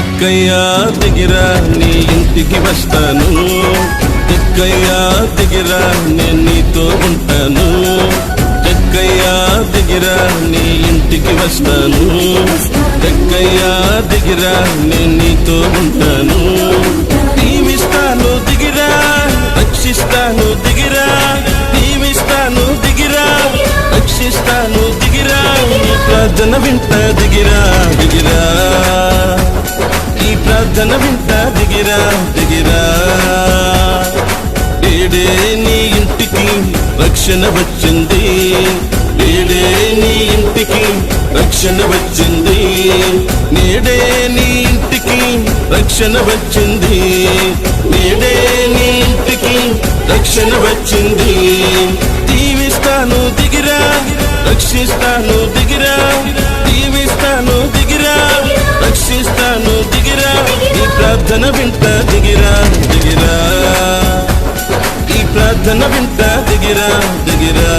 ఎక్కయ్యా దిగిరా నీ ఇంటికి వస్తాను, ఎక్కయ్యా దిగిరా నేను నీతో ఉంటాను, ఎక్కయ్యా దిగిరా నీ ఇంటికి వస్తాను, ఎక్కయ్యా దిగిరా నేను నీతో ఉంటాను. దీవిస్తాను దిగిరా, రక్షిస్తాను దిగిరా, దీవిస్తాను దిగిరా, రక్షిస్తాను దిగిరా, ఈ ప్రార్థన వింటా దిగిరా దిగిరా, ఈ ప్రార్థన వింటా దిగిరా దిగిరా. నేడే నీ ఇంటికి రక్షణ వచ్చింది, నేడే నీ ఇంటికి రక్షణ వచ్చింది, నేడే నీ ఇంటికి రక్షణ వచ్చింది, నేడే నీ ఇంటికి రక్షణ వచ్చింది. దీవిస్తాను దిగిరా, రక్షిస్తాను దిగిరా, దీవిస్తాను దిగిరా, రక్షిస్తాను దిగిరా, ఈ ప్రార్థన వింటా దిగిరా దిగిరా, ఈ ప్రార్థన వింటా దిగిరా దిగిరా.